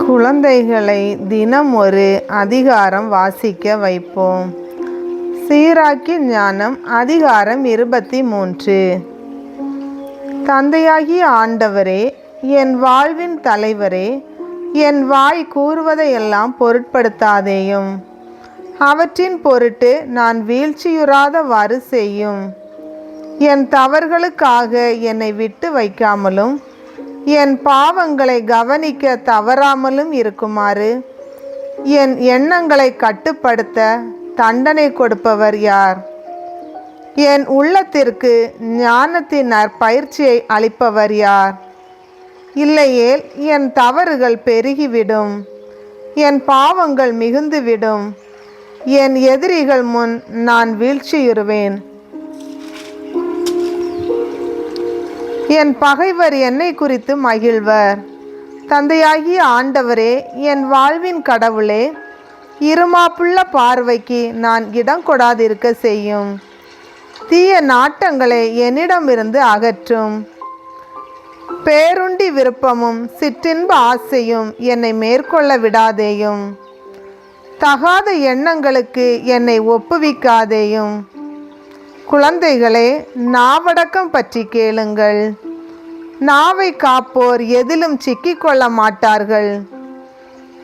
குழந்தைகளை தினம் ஒரு அதிகாரம் வாசிக்க வைப்போம். சீராக்கி ஞானம் அதிகாரம் 23. தந்தையாகிய ஆண்டவரே, என் வாழ்வின் தலைவரே, என் வாய் கூறுவதையெல்லாம் பொருட்படுத்தாதேயும். அவற்றின் பொருட்டு நான் வீழ்ச்சியுறாதவாறு செய்யும். என் தவறுகளுக்காக என்னை விட்டு வைக்காமலும் என் பாவங்களை கவனிக்க தவறாமலும் இருக்குமாறு என் எண்ணங்களை கட்டுப்படுத்த தண்டனை கொடுப்பவர் யார்? என் உள்ளத்திற்கு ஞானத்தின் நற்பயிற்சியை அளிப்பவர் யார்? இல்லையேல் என் தவறுகள் பெருகிவிடும், என் பாவங்கள் மிகுந்துவிடும். என் எதிரிகள் முன் நான் வீழ்ச்சியுறுவேன். என் பகைவர் என்னை குறித்து மகிழ்வர். தந்தையாகிய ஆண்டவரே, என் வாழ்வின் கடவுளே, இருமாப்புள்ள பார்வைக்கு நான் இடம் கொடாதிருக்க செய்யும். தீய நாட்டங்களை என்னிடமிருந்து அகற்றும். பேருண்டி விருப்பமும் சிற்றின்ப ஆசையும் என்னை மேற்கொள்ள விடாதேயும். தகாத எண்ணங்களுக்கு என்னை ஒப்புவிக்காதேயும். குழந்தைகளே, நாவடக்கம் பற்றி கேளுங்கள். நாவை காப்போர் எதிலும் சிக்கிக்கொள்ள மாட்டார்கள்.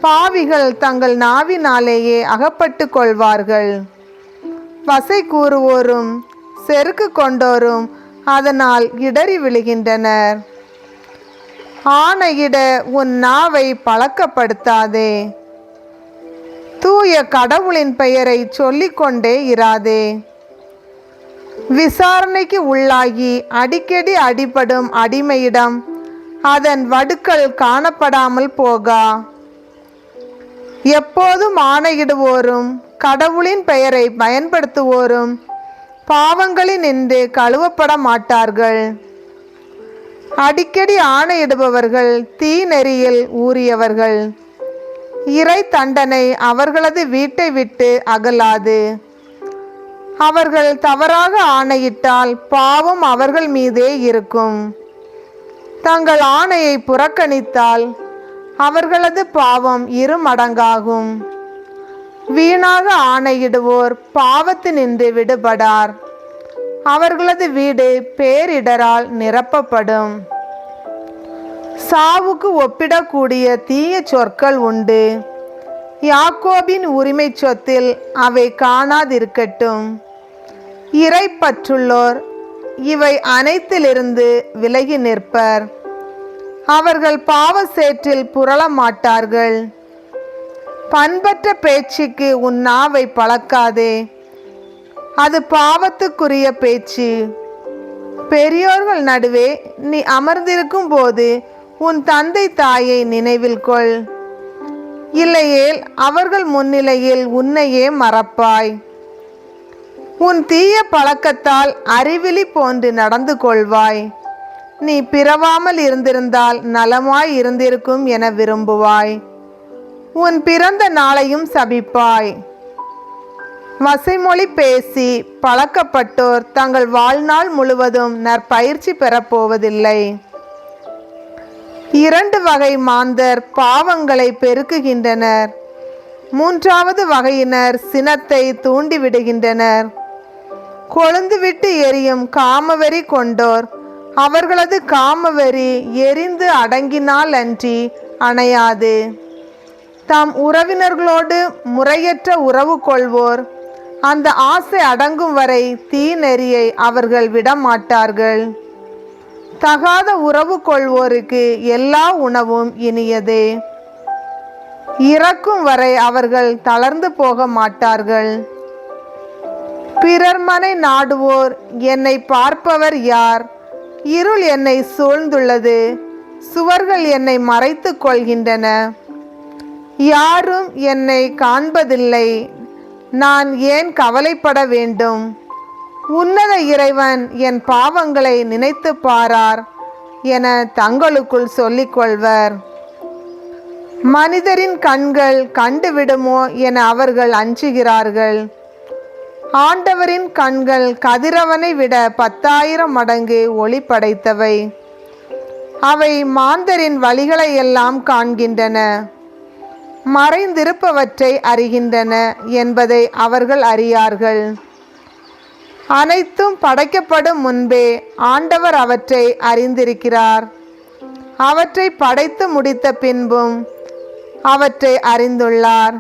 பாவிகள் தங்கள் நாவினாலேயே அகப்பட்டு கொள்வார்கள். வசை கூறுவோரும் செருக்கு கொண்டோரும் அதனால் இடறி விழுகின்றனர். ஆணையிட உன் நாவை பழக்கப்படுத்தாதே. தூய கடவுளின் பெயரை சொல்லிக்கொண்டே இராதே. விசாரணைக்கு உள்ளாகி அடிக்கடி அடிபடும் அடிமையிடம் அதன் வடுக்கள் காணப்படாமல் போகா. எப்போதும் ஆணையிடுவோரும் கடவுளின் பெயரை பயன்படுத்துவோரும் பாவங்களினின்று கழுவப்பட மாட்டார்கள். அடிக்கடி ஆணையிடுபவர்கள் தீ நெறியில் ஊறியவர்கள். இறை தண்டனை அவர்களது வீட்டை விட்டு அகலாது. அவர்கள் தவறாக ஆணையிட்டால் பாவம் அவர்கள் மீதே இருக்கும். தங்கள் ஆணையை புறக்கணித்தால் அவர்களது பாவம் 2 மடங்காகும். வீணாக ஆணையிடுவோர் பாவத்தினின்று விடுபடார். அவர்களது வீடு பேரிடரால் நிரப்பப்படும். சாவுக்கு ஒப்பிடக்கூடிய தீய சொற்கள் உண்டு. யாக்கோபின் உரிமை சொத்தில் அவை காணாதிருக்கட்டும். இறைப்பற்றுள்ளோர் இவை அனைத்திலிருந்து விலகி நிற்பர். அவர்கள் பாவ சேற்றில் புரள மாட்டார்கள். பண்பற்ற பேச்சுக்கு உன் நாவை பழக்காதே, அது பாவத்துக்குரிய பேச்சு. பெரியோர்கள் நடுவே நீ அமர்ந்திருக்கும் போது உன் தந்தை தாயை நினைவில் கொள். இல்லையேல் அவர்கள் முன்னிலையில் உன்னையே மறப்பாய். உன் தீய பழக்கத்தால் அறிவிலி போன்று நடந்து கொள்வாய். நீ பிறவாமல் இருந்திருந்தால் நலமாய் இருந்திருக்கும் என விரும்புவாய். உன் பிறந்த நாளையும் சபிப்பாய். வசைமொழி பேசி பழக்கப்பட்டோர் தங்கள் வாழ்நாள் முழுவதும் நற்பயிற்சி பெறப்போவதில்லை. 2 வகை மாந்தர் பாவங்களை பெருக்குகின்றனர். 3வது வகையினர் சினத்தை தூண்டிவிடுகின்றனர். கொழுந்துவிட்டு எரியும் காமவெறி கொண்டோர் அவர்களது காமவெறி எரிந்து அடங்கினால் அன்றி அணையாது. தாம் உறவினர்களோடு முறையற்ற உறவு கொள்வோர் அந்த ஆசை அடங்கும் வரை தீ நெறியை அவர்கள் விடமாட்டார்கள். தகாத உறவு கொள்வோருக்கு எல்லா உணவும் இனியதே. இறக்கும் வரை அவர்கள் தளர்ந்து போக மாட்டார்கள். பிறர் மனை நாடுவோர் என்னை பார்ப்பவர் யார்? இருள் என்னை சூழ்ந்துள்ளது, சுவர்கள் என்னை மறைத்து கொள்கின்றன. யாரும் என்னை காண்பதில்லை, நான் ஏன் கவலைப்பட வேண்டும்? உன்னத இறைவன் என் பாவங்களை நினைத்து பாரார் என தங்களுக்குள் சொல்லிக்கொள்வர். மனிதரின் கண்கள் கண்டுவிடுமோ என அவர்கள் அஞ்சுகிறார்கள். ஆண்டவரின் கண்கள் கதிரவனை விட 10,000 மடங்கு ஒளி படைத்தவை. அவை மாந்தரின் வழிகளை எல்லாம் காண்கின்றன. மறைந்திருப்பவற்றை அறிகின்றன என்பதை அவர்கள் அறியார்கள். அனைத்தும் படைக்கப்படும் முன்பே ஆண்டவர் அவற்றை அறிந்திருக்கிறார். அவற்றை படைத்து முடித்த பின்பும் அவற்றை அறிந்துள்ளார்.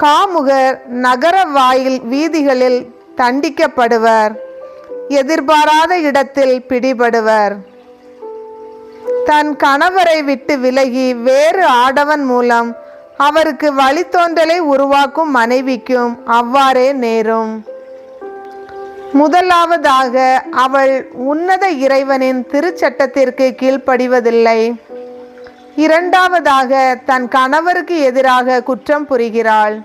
காமுகர் நகர வாயில் வீதிகளில் தண்டிக்கப்படுவர், எதிர்பாராத இடத்தில் பிடிபடுவர். தன் கணவரை விட்டு விலகி வேறு ஆடவன் மூலம் அவருக்கு வழித்தோன்றலை உருவாக்கும் மனைவிக்கும் அவ்வாறே நேரும். முதலாவதாக அவள் உன்னத இறைவனின் திருச்சட்டத்திற்கு கீழ்ப்படிவதில்லை. இரண்டாவதாக தன் கணவருக்கு எதிராக குற்றம் புரிகிறாள்.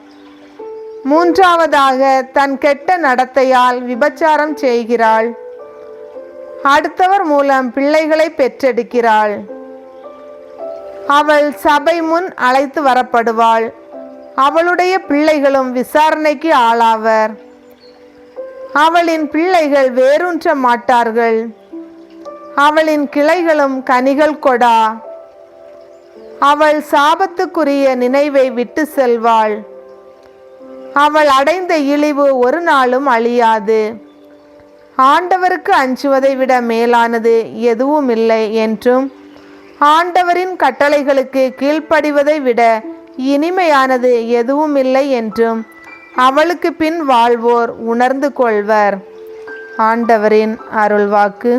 மூன்றாவதாக தன் கெட்ட நடத்தையால் விபச்சாரம் செய்கிறாள். அடுத்தவர் மூலம் பிள்ளைகளை பெற்றெடுக்கிறாள். அவள் சபை முன் அழைத்து வரப்படுவாள். அவளுடைய பிள்ளைகளும் விசாரணைக்கு ஆளாவர். அவளின் பிள்ளைகள் வேரூன்ற மாட்டார்கள். அவளின் கிளைகளும் கனிகள் கொடா. அவள் சாபத்துக்குரிய நினைவை விட்டு செல்வாள். அவள் அடைந்த இழிவு ஒரு நாளும் அழியாது. ஆண்டவருக்கு அஞ்சுவதை விட மேலானது எதுவும் இல்லை என்றும், ஆண்டவரின் கட்டளைகளுக்கு கீழ்ப்படிவதை விட இனிமையானது எதுவும் இல்லை என்றும் அவளுக்கு பின் வாழ்வோர் உணர்ந்து கொள்வர். ஆண்டவரின் அருள்வாக்கு.